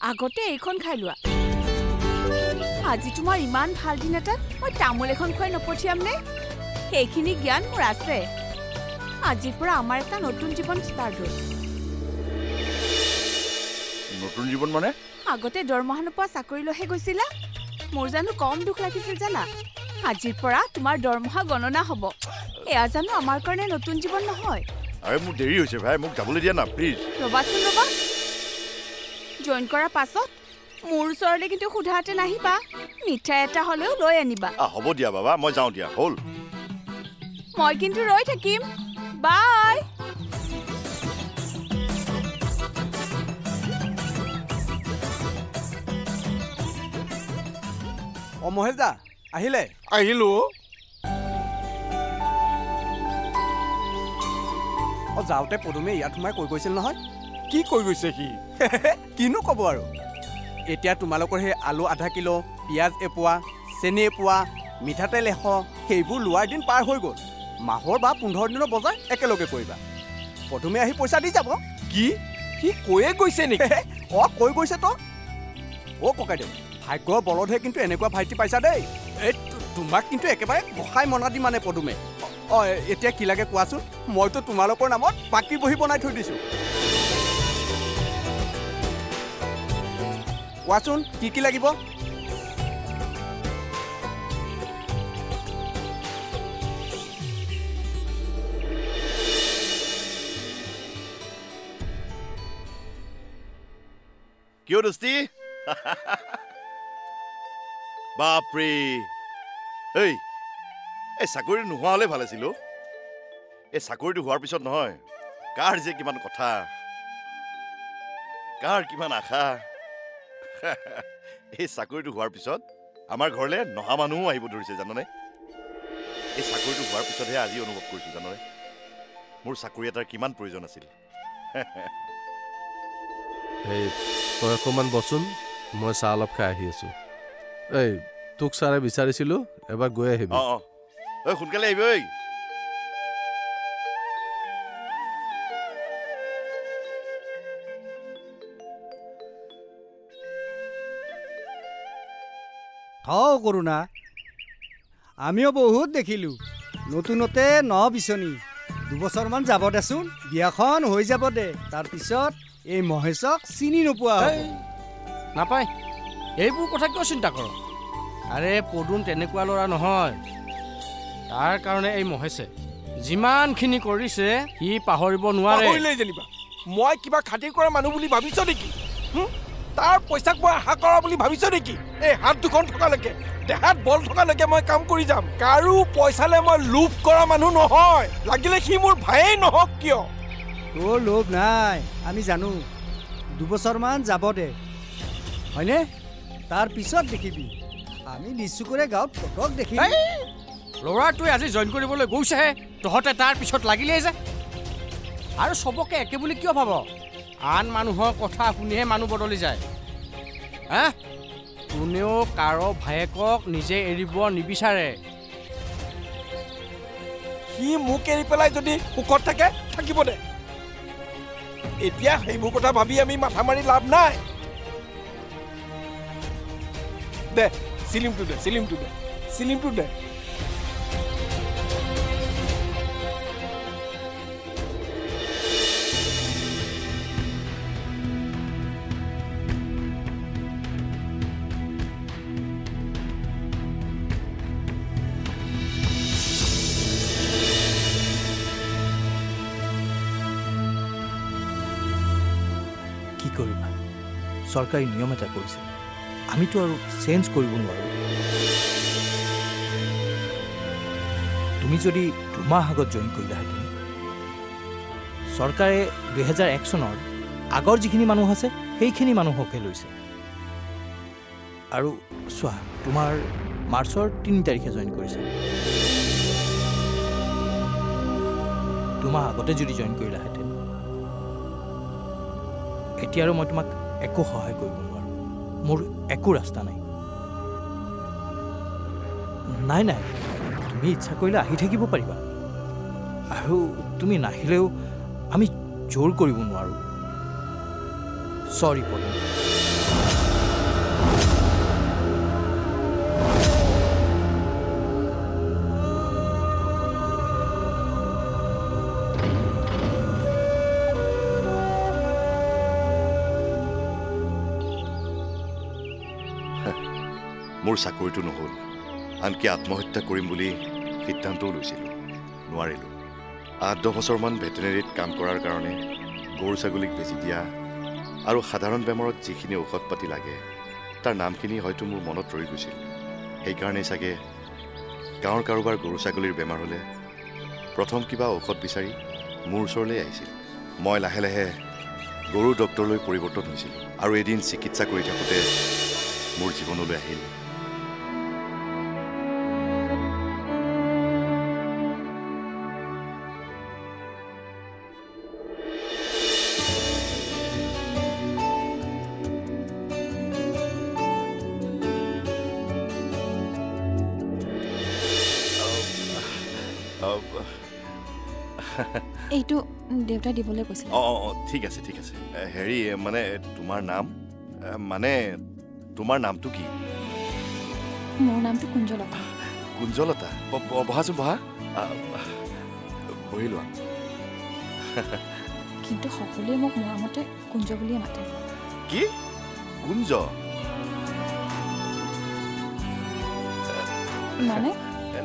আগতে এইখন খাই লোৱা আজি তোমাৰ ইমান ভাল দিন এটাত মই তামোল এখন খুৱাই নপঠিয়াম নে সেইখিনি জ্ঞান মোৰ আছে আজিৰ পৰা আমাৰ এটা নতুন জীৱন ষ্টাৰ্ট হ'ল নতুন জীৱন মানে আগতে দৰমহা নোপোৱা চাকৰিলৈহে গৈছিলা মোৰ জানো কম দুখ লাগিছিল জানা আজিৰ পৰা তোমাৰ দৰমহা গণনা হ'ব এয়া জানো আমাৰ কাৰণে নতুন জীৱন নহয় আৰে মোৰ দেৰি হৈছে ভাই মোক যাবলৈ দিয়া না প্লিজ ৰবাচোন ৰবা জইন কৰাৰ পাছত মোৰ ওচৰলৈ কিন্তু সোধাতে নাহিবা মিঠাই এটা হ'লেও লৈ আনিবা হ'ব দিয়া বাবা মই যাওঁ দিয়া হ'ল মই কিন্তু ৰৈ থাকিম বাই মহেশ দা আহিলে আহিলো যাওঁতে পদুমে ইয়াত সোমাই কৈ গৈছিল নহয় কি কৈ গৈছে সি কিনো ক'ব আৰু এতিয়া তোমালোকৰ সেই আলু আধা কিলো পিঁয়াজ এপোৱা চেনি এপোৱা মিঠাতেল 100 সেইবোৰ লোৱাৰ দিন পাৰ হৈ গ'ল মাহৰ বা 15 দিনৰ বজাৰ একেলগে কৰিবা পদুমে আহি পইচা দি যাব কি সি কৈয়ে গৈছে নেকি কৈ গৈছে তো ককাইদেউ ভাগ্যৰ বলতহে কিন্তু এনেকুৱা ভাইটি পাইছা দেই এই তোমাক কিন্তু একেবাৰে গোসাই মনা দি মানে পদুমে এতিয়া কি লাগে কোৱাচোন মইতো তোমালোকৰ নামত বাকী বহি বনাই থৈ দিছোঁ কোৱাচোন কি লাগিব কিয় দোস্তি বাপৰে এই চাকৰি নোহোৱা হ'লে ভাল আছিল এই চাকৰিটো হোৱাৰ পিছত নহয় কাৰ যে কিমান কথা কাৰ কিমান আশা এই চাকৰিটো হোৱাৰ পিছত আমাৰ ঘৰলৈ নহা মানুহো আহিব ধৰিছে জাননে এই চাকৰিটো হোৱাৰ পিছতহে আজি অনুভৱ কৰিছোঁ জাননে মোৰ চাকৰি এটাৰ কিমান প্ৰয়োজন আছিল এই তই অকণমান বচোন মই চাহ অলপ খাই আহি আছোঁ এই তোক ছাৰে বিচাৰিছিলোঁ এবাৰ গৈ আহিবি সোনকালে আহিবি ঐ কৰোণা আমিও বহুত দেখিলোঁ নতুনতে বিচনী 2 বছৰমান যাব দেচোন বিয়াখন হৈ যাব দে তাৰপিছত এই মহেশক চিনি নোপোৱা নাপায় এইবোৰ কথা কিয় চিন্তা কৰ আৰে পদুম তেনেকুৱা ল'ৰা নহয় তাৰ কাৰণে এই মহেশে যিমানখিনি কৰিছে সি পাহৰিব নোৱাৰে যেনিবা মই কিবা খাতিৰ কৰা মানুহ বুলি ভাবিছ নেকি তাৰ পইচাক মই আশা কৰা বুলি ভাবিছ নেকি এই হাত দুখন থকালৈকে দেহাত বল থকালৈকে মই কাম কৰি যাম কাৰো পইচালে মই লোভ কৰা মানুহ নহয় লাগিলে সি মোৰ ভায়েই নহওক কিয় তোৰ লোভ নাই আমি জানো 2 বছৰমান যাব দে হয়নে তাৰপিছত দেখিবি আমি নিশ্চুকৰে গাঁৱত ফটক দেখিম ল'ৰাটোৱে আজি জইন কৰিবলৈ গৈছেহে তহঁতে তাৰ পিছত লাগিলেই যে আৰু চবকে একে বুলি কিয় ভাব আন মানুহৰ কথা শুনিহে মানুহ বদলি যায় কোনেও কাৰো ভায়েকক নিজে এৰিব নিবিচাৰে সি মোক এৰি পেলাই যদি সুখত থাকে থাকিব দে এতিয়া সেইবোৰ কথা ভাবি আমি মাথা মাৰি লাভ নাই দে চিলিমটো দে কি কৰিবা চৰকাৰী নিয়ম এটা কৰিছে আমিতো আৰু চেঞ্জ কৰিব নোৱাৰো তুমি যদি 2 মাহ আগত জইন কৰিলাহেঁতেন চৰকাৰে 2001 চনৰ আগৰ যিখিনি মানুহ আছে সেইখিনি মানুহকে লৈছে আৰু চোৱা তোমাৰ মাৰ্চৰ 3 তাৰিখে জইন কৰিছে 2 মাহ আগতে যদি জইন কৰিলাহেঁতেন এতিয়া আৰু মই তোমাক একো সহায় কৰিব নোৱাৰো মোৰ একো ৰাস্তা নাই নাই তুমি ইচ্ছা কৰিলে আহি থাকিব পাৰিবা আৰু তুমি নাহিলেও আমি জোৰ কৰিব নোৱাৰো সৰি পদুম মোৰ চাকৰিটো নহ'ল, আনকি আত্মহত্যা কৰিম বুলি সিদ্ধান্তও লৈছিলোঁ, নোৱাৰিলোঁ। 8-10 বছৰমান ভেটেনেৰীত কাম কৰাৰ কাৰণে গৰু ছাগলীক বেজি দিয়া আৰু সাধাৰণ বেমাৰত যিখিনি ঔষধ পাতি লাগে তাৰ নামখিনি হয়তো মোৰ মনত ৰৈ গৈছিল। সেইকাৰণেই চাগে গাঁৱৰ কাৰোবাৰ গৰু ছাগলীৰ বেমাৰ হ'লে প্ৰথম কিবা ঔষধ বিচাৰি মোৰ ওচৰলৈ আহিছিল। মই লাহে লাহে গৰুৰ ডক্তৰলৈ পৰিৱৰ্তন হৈছিলোঁ আৰু এদিন চিকিৎসা কৰি থাকোঁতে মোৰ জীৱনলৈ আহিল এইটো দেউতাই দিবলৈ কৈছিল। ঠিক আছে ঠিক আছে। হেৰি মানে তোমাৰ নাম মানে তোমাৰ নামটো কি? মোৰ নামটো কুঞ্জলতা। কুঞ্জলতা? বহাচোন বহা, বহি লোৱা। কিন্তু সকলোৱে মোক মৰমতে কুঞ্জ বুলিয়ে মাতে। কি কুঞ্জ? মানে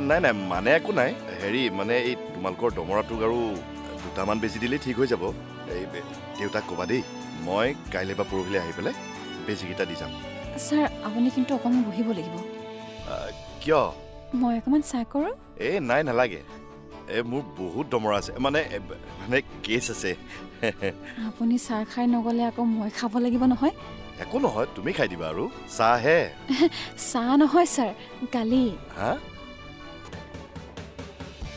নাই নাই মানে একো নাই। হেৰি মানে এই তোমালোকৰ দমৰাটোক আৰু দুটামান বেজি দিলেই ঠিক হৈ যাব। এই দেউতাক ক'বা দেই, মই কাইলৈ বা পৰহিলৈ আহি পেলাই বেজিকেইটা দি যাম। ছাৰ আপুনি কিন্তু অকণমান বহিব লাগিব। কিয়? মই অকণমান চাহ কৰোঁ। এই নাই নালাগে, এই মোৰ বহুত দমৰা আছে, মানে মানে কেছ আছে। আপুনি চাহ খাই নগ'লে আকৌ মই খাব লাগিব নহয়। একো নহয়, তুমি খাই দিবা আৰু চাহহে। চাহ নহয় ছাৰ, গালি। হা?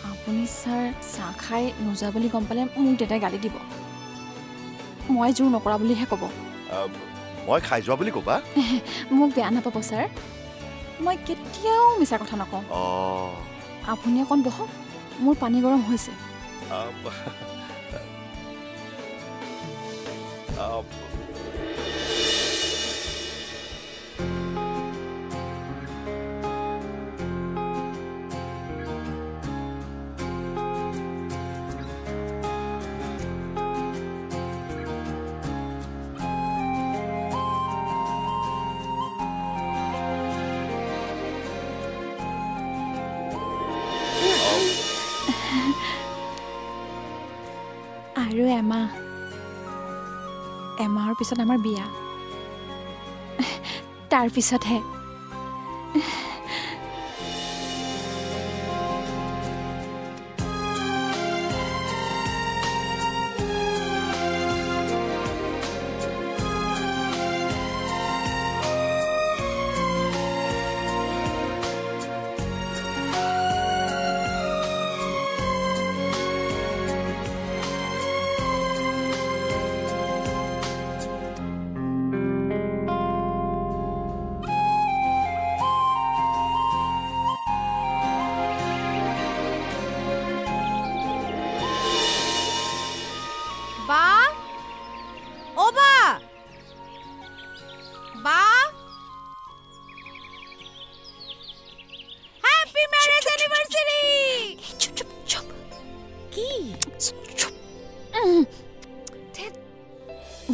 আপুনি ছাৰ চাহ খাই নোযোৱা বুলি গম পালে মোক দেউতাই গালি দিব। মই জোৰ নকৰা বুলিহে ক'ব। মই খাই যোৱা বুলি ক'বা? মোক বেয়া নাপাব ছাৰ, মই কেতিয়াও মিছা কথা নকওঁ। আপুনি অকণ বহক, মোৰ পানী গৰম হৈছে। আৰু এমাহৰ পিছত আমাৰ বিয়া, তাৰ পিছতহে।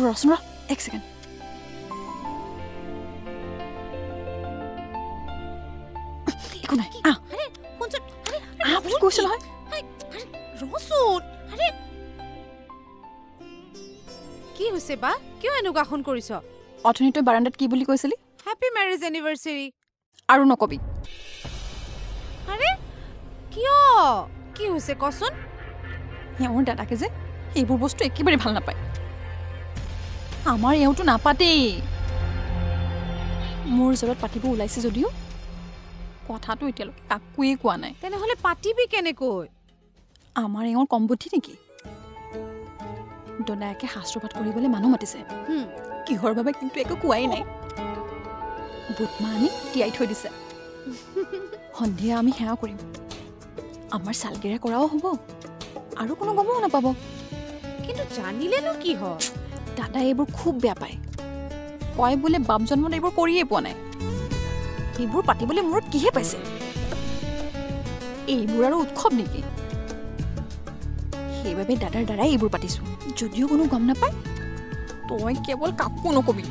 ৰচোন এক ছেকেণ্ড। একো নাই, বুলি কৈছো নহয়। কি হৈছে বা? কিয় এনেকুৱাখন কৰিছ? অথনি তই বাৰাণ্ডাত কি বুলি কৈছিলি? Happy marriage anniversary. আৰু নকবি। আৰে কিয়? কি হৈছে কচোন? এওঁৰ দাদাকে যে এইবোৰ বস্তু একেবাৰে ভাল নাপায়। আমাৰ এওঁটো নাপাতেই। মোৰ ওচৰত পাতিব ওলাইছে যদিও কথাটো এতিয়ালৈকে কাকোৱে কোৱা নাই। তেনেহ'লে পাতিবি কেনেকৈ? আমাৰ এওঁৰ কম বুদ্ধি নেকি? দদায়েকে শাস্ত্ৰপাঠ কৰিবলৈ মানুহ মাতিছে, কিহৰ বাবে কিন্তু একো কোৱাই নাই। বুটমা আনি তিয়াই থৈ দিছে। সন্ধিয়া আমি সেৱা কৰিম, আমাৰ চালগিৰা কৰাও হ'ব আৰু কোনো গমো নাপাব। কিন্তু জানিলেনো কি হয়? দাদাই এইবোৰ খুব বেয়া পায়, কয় বোলে বাপ জন্মত এইবোৰ কৰিয়েই পোৱা নাই। এইবোৰ পাতিবলৈ মূৰত কিহে পাইছে? এইবোৰ আৰু উৎসৱ নেকি? সেইবাবে দাদাৰ দ্বাৰাই এইবোৰ পাতিছো। যদিও কোনো গম নাপায়, তই কেৱল কাকো নকবি।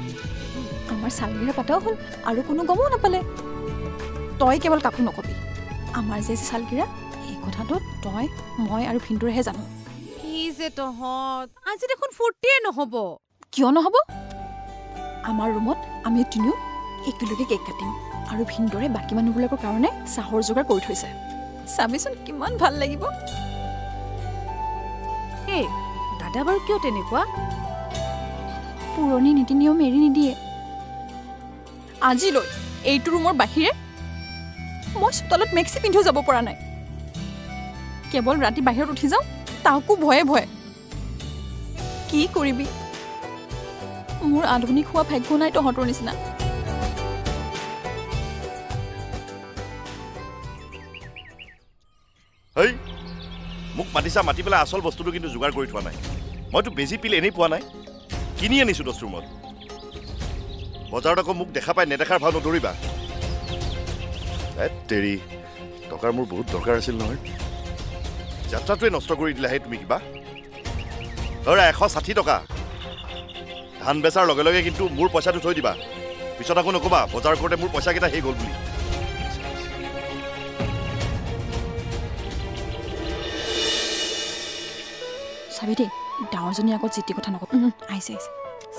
আমাৰ চালগিৰা পাতাও হ'ল আৰু কোনো গমো নাপালে। তই কেৱল কাকো নকবি আমাৰ যে চালগিৰা এই কথাটো তই মই আৰু ভিন্দুৰেহে জানো কি যে তহঁত আজি দেখোন ফূৰ্তিয়ে নহ'ব কিয় নহ'ব আমাৰ ৰুমত আমি তিনিও একেলগে কেক কাটিম আৰু ভিন্দুৰে বাকী মানুহবিলাকৰ কাৰণে চাহৰ যোগাৰ কৰি থৈছে চাবিচোন কিমান ভাল লাগিব এই দাদা বাৰু কিয় তেনেকুৱা পুৰণি নীতি নিয়ম এৰি নিদিয়ে আজিলৈ এইটো ৰুমৰ বাহিৰে মই চোতালত মেক্সি পিন্ধিও যাব পৰা নাই কেৱল ৰাতি বাহিৰত উঠি যাওঁ তাকো ভয়ে ভয়ে কি কৰিবি মোৰ আধুনিক হোৱা ভাগ্য নাই তহঁতৰ নিচিনা হেই মোক মাতিছা মাতি পেলাই আচল বস্তুটো কিন্তু যোগাৰ কৰি থোৱা নাই মইতো বেজি পিল এনেই পোৱা নাই কিনি আনিছোঁ 10 ৰুমত বজাৰত আকৌ মোক দেখা পাই নেদেখাৰ ভাও নধৰিবা তেৰি টকাৰ মোৰ বহুত দৰকাৰ আছিল নহয় যাত্ৰাটোৱে নষ্ট কৰি দিলাহে তুমি কিবা ধৰা 160 টকা ধান বেচাৰ লগে লগে কিন্তু মোৰ পইচাটো থৈ দিবা পিছত আকৌ নকবা বজাৰ কৰোঁতে মোৰ পইচাকেইটা শেষ হ'ল বুলি চাবি দেই ডাঙৰজনী আগত যিটি কথা নকব আহিছে আহিছে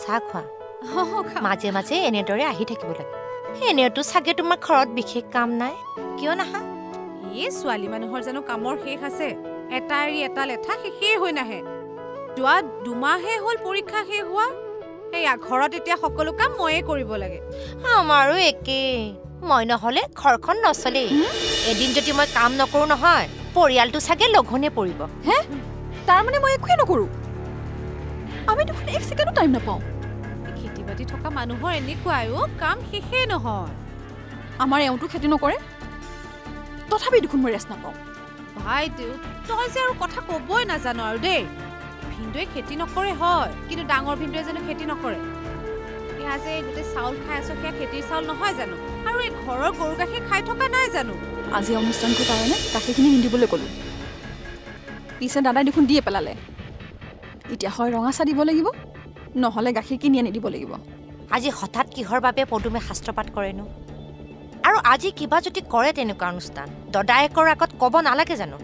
চাহ খোৱা মাজে মাজে এনেদৰে আহি থাকিব লাগে এনেওতো চাগে তোমাৰ ঘৰত বিশেষ কাম নাই কিয় নাহা এই ছোৱালী মানুহৰ জানো কামৰ শেষ আছে এটা এৰি এটা লেঠা শেষেই হৈ নাহে যোৱা 2 মাহে হ'ল পৰীক্ষা শেষ হোৱা এয়া ঘৰত এতিয়া সকলো কাম ময়ে কৰিব লাগে আমাৰো একেই মই নহ'লে ঘৰখন নচলেই এদিন যদি মই কাম নকৰোঁ নহয় পৰিয়ালটো চাগে লঘোণে পৰিব হে তাৰমানে মই একোৱে নকৰোঁ আমি দেখোন এক ছেকেণ্ডো টাইম নাপাওঁ খেতি বাতি থকা মানুহৰ এনেকুৱাই কাম শেষেই নহয় আমাৰ এওঁটো খেতি নকৰে তথাপি দেখোন মই ৰেষ্ট নাপাওঁ ভাইদেউ তই যে আৰু কথা ক'বই নাজানো আৰু দেই ভিন্দুৱে খেতি নকৰে হয় কিন্তু ডাঙৰ ভিন্দুৱে জানো খেতি নকৰে এয়া যে গোটেই চাউল খাই আছো সেয়া খেতিৰ চাউল নহয় জানো আৰু এই ঘৰৰ গৰু গাখীৰ খাই থকা নাই জানো আজি অনুষ্ঠানটোৰ কাৰণে গাখীৰখিনি নিদিবলৈ ক'লোঁ পিছে দাদাই দেখোন দিয়ে পেলালে এতিয়া হয় ৰঙা চাহ দিব লাগিব নহ'লে গাখীৰ কিনি আনি দিব লাগিব আজি হঠাৎ কিহৰ বাবে পদুমে শাস্ত্ৰপাত কৰেনো আৰু আজি কিবা যদি কৰে তেনেকুৱা অনুষ্ঠান দদায়েকৰ আগত ক'ব নালাগে জানো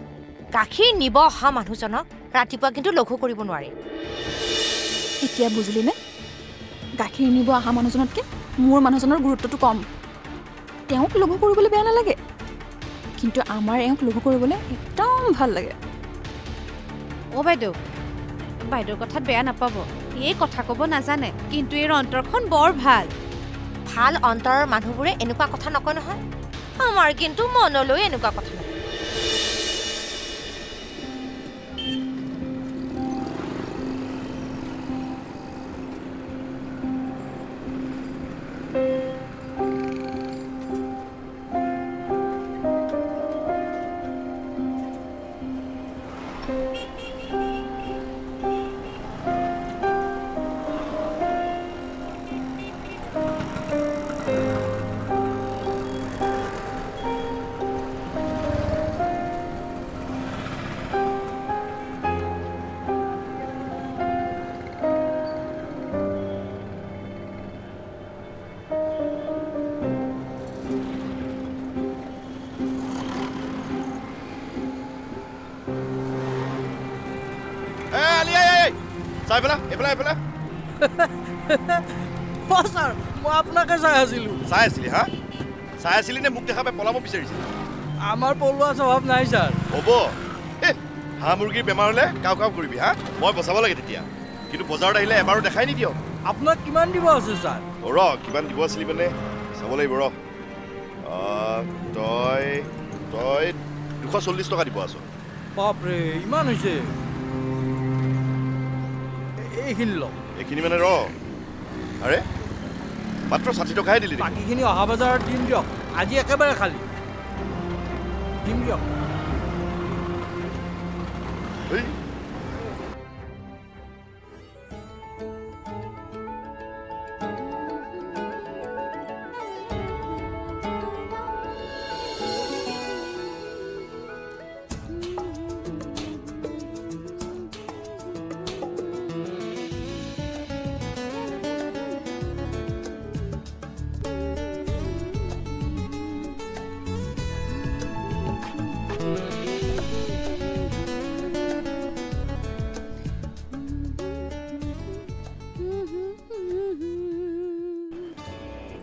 গাখীৰ নিব অহা মানুহজনক ৰাতিপুৱা কিন্তু লঘু কৰিব নোৱাৰি এতিয়া বুজিলিনে গাখীৰ নিব অহা মানুহজনতকৈ মোৰ মানুহজনৰ গুৰুত্বটো কম তেওঁক লঘু কৰিবলৈ বেয়া নালাগে কিন্তু আমাৰ এওঁক লঘু কৰিবলৈ একদম ভাল লাগে বাইদেউ বাইদেউৰ কথাত বেয়া নাপাব এই কথা ক'ব নাজানে কিন্তু এই অন্তৰখন বৰ ভাল ভাল অন্তৰৰ মানুহবোৰে এনেকুৱা কথা নকয় নহয় আমাৰ কিন্তু মনলৈ এনেকুৱা কথা নকয় চাই পেলা এইফালে এইফালে ছাৰ মই আপোনাকে চাই আছিলোঁ চাই আছিলি হা চাই আছিলি নে মোক দেখা পাই পলাব বিচাৰিছিলি আমাৰ পলোৱা স্বভাৱ নাই ছাৰ হ'ব হাঁহ মুৰ্গীৰ বেমাৰ হ'লে কাও কাও কৰিবি হা মই বচাব লাগে তেতিয়া কিন্তু বজাৰত আহিলে এবাৰো দেখাই নিদিয় আপোনাক কিমান দিব আছে ছাৰ ৰ কিমান দিব আছিলি মানে চাব লাগিব ৰ তই 240 টকা দিব আছ বাপৰে ইমান হৈছে এইখিনি লওক এইখিনি মানে ৰ আৰে মাত্ৰ 60 টকাহে দিলি বাকীখিনি অহা বজাৰত দিম দিয়ক আজি একেবাৰে খালি দিম দিয়ক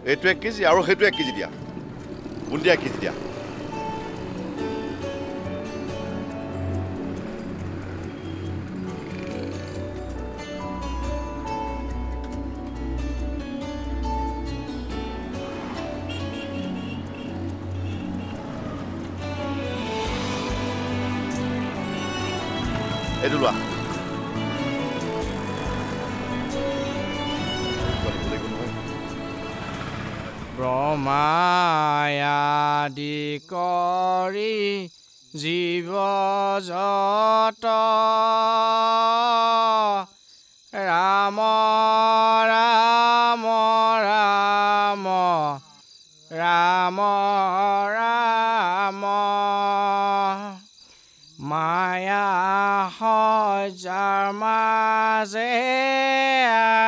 এইটো 1 কেজি আৰু সেইটো 1 কেজি দিয়া বুন্দিয়া 1 কেজি দিয়া এইটো লোৱা ব্ৰহ্মায়াদি কৰি জীৱ যত ৰাম ৰাম ৰাম ৰাম ৰাম মায়া সজাৰ মাজে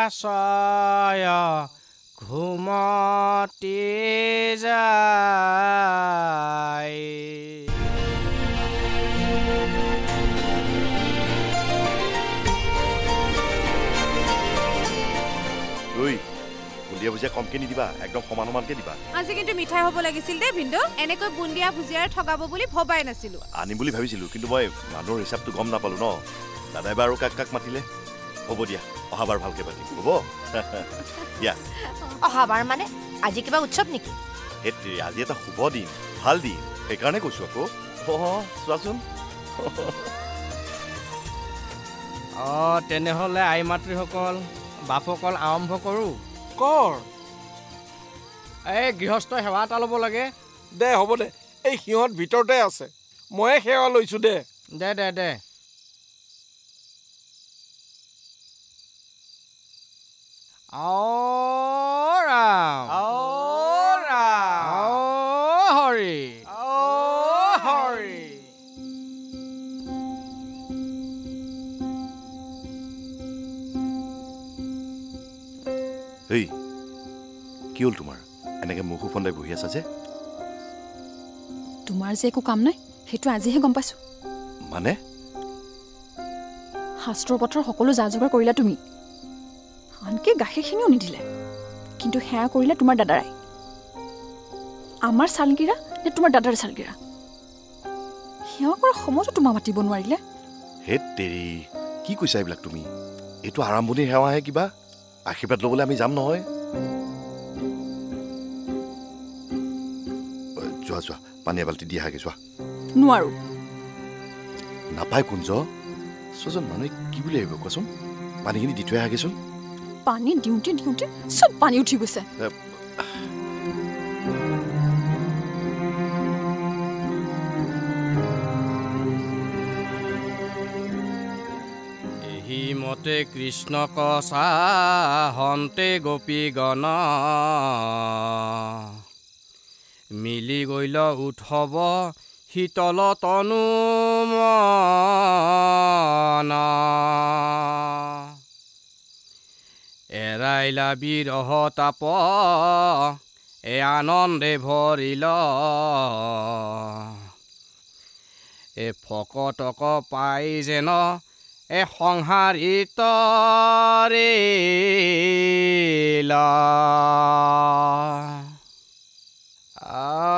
আশ্ৰয় ঘুমতি যায় বুন্দিয়া ভুজিয়া কমকে নিদিবা একদম সমান সমানকে দিবা আজি কিন্তু মিঠাই হ'ব লাগিছিল দেই ভিন্দু এনেকৈ বুন্দিয়া ভুজিয়াৰ ঠগাব বুলি ভবাই নাছিলো আনিম বুলি ভাবিছিলো কিন্তু মই মানুহৰ হিচাপটো গম নাপালো ন দাদাই বাৰু কাক কাক মাতিলে হ'ব দিয়া অহাবাৰ ভালকে পাতিম হ'ব দিয়া অহাবাৰ মানে আজি কিবা উৎসৱ নেকি হেত্ৰি আজি এটা শুভ দিন ভাল দিন সেইকাৰণে কৈছো আকৌ চোৱাচোন তেনেহ'লে আই মাতৃসকল বাপসকল আৰম্ভ কৰোঁ কৰ এই গৃহস্থ সেৱা এটা ল'ব লাগে দে হ'ব দে এই সিহঁত ভিতৰতে আছে ময়ে সেৱা লৈছো দে দে দে দে ৰাম হৰি হৰি এই কি হ'ল তোমাৰ এনেকে মুখ ফন্দাই বহি আছা যে তোমাৰ যে একো কাম নাই সেইটো আজিহে গম পাইছো মানে শাস্ত্ৰৰ পথৰ সকলো যা যোগাৰ কৰিলা তুমি আনকি গাখীৰখিনিও নিদিলে কিন্তু সেয়া কৰিলে তোমাৰ দাদাৰাই আমাৰ চালগিৰা নে তোমাৰ দাদাৰ চালগিৰা সেৱা কৰা সময়তো তোমাক মাতিব নোৱাৰিলে হে তেৰি কি কৈছা এইবিলাক তুমি এইটো আৰম্ভণিৰ সেৱাহে কিবা আশীৰ্বাদ ল'বলৈ আমি যাম নহয় যোৱা যোৱা পানী এবাল্টি দি আহাগে যোৱা নোৱাৰো নাপায় কুঞ্জ চোৱাচোন মানুহে কি বুলি আহিব কোৱাচোন পানীখিনি দি থৈ আহাগেচোন পানী দিওঁতে দিওঁতে চব পানী উঠি গৈছে এহি মতে কৃষ্ণক চা হন্তে গোপীগণ মিলি গইল উৎসৱ শীতল তনু মন এৰাইলা বিৰহ তাপ এ আনন্দে ভৰিল এ ফকতক পাই যেন এ সংহাৰিত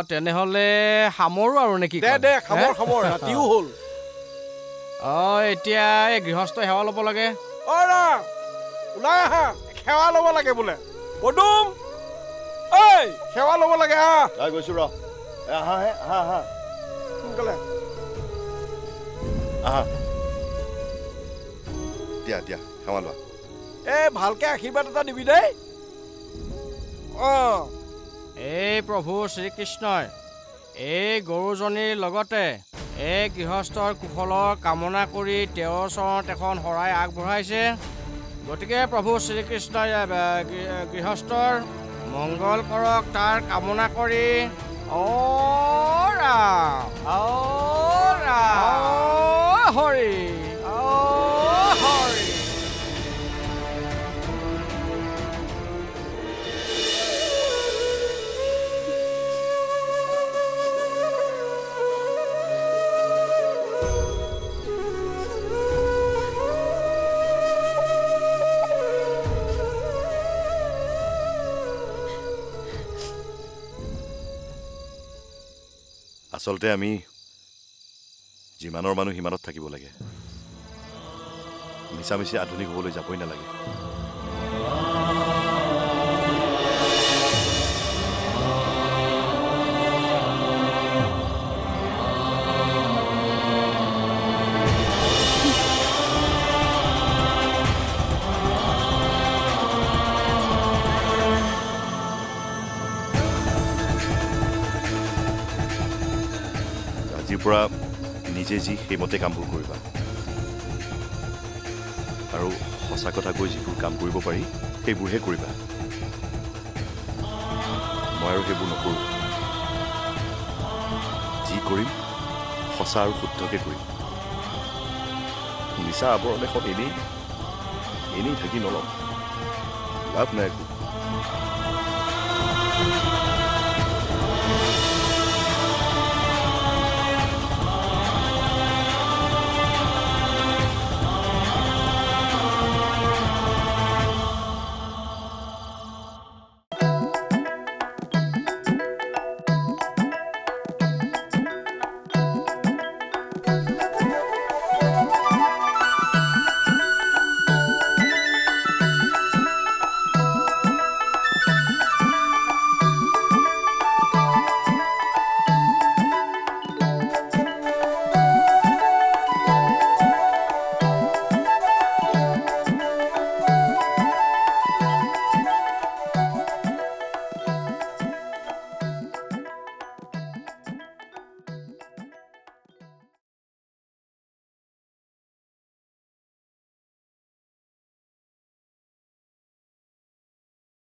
তেনেহ'লে সামৰো আৰু নেকি দে দে খামৰ ৰাতিও হ'ল এতিয়া এই গৃহস্থ সেৱা ল'ব লাগে ওলাই আহা সেৱা ল'ব লাগে বোলে পদুম ঐ সেৱা ল'ব লাগে আহা গৈছো ৰ সোনকালে আহা দিয়া দিয়া সেৱা লোৱা ভালকে আশীৰ্বাদ এটা দিবি দেই এই প্ৰভু শ্ৰীকৃষ্ণই এই গৰুজনীৰ লগতে এই গৃহস্থৰ কুশলৰ কামনা কৰি তেওঁৰ চৰণত এখন শৰাই আগবঢ়াইছে গতিকে প্ৰভু শ্ৰীকৃষ্ণই গৃহস্থৰ মংগল কৰক তাৰ কামনা কৰি হৰি হৰি আচলতে আমি যিমানৰ মানুহ সিমানত থাকিব লাগে মিছামিছি আধুনিক হ'বলৈ যাবই নালাগে পৰা নিজে যি সেইমতে কামবোৰ কৰিবা আৰু সঁচা কথা কৈ যিবোৰ কাম কৰিব পাৰি সেইবোৰহে কৰিবা মই আৰু সেইবোৰ নকৰোঁ যি কৰিম সঁচা আৰু শুদ্ধকে কৰিম মিছা আৱৰণ এখন এনেই থাকি নলওঁ লাভ নাই একো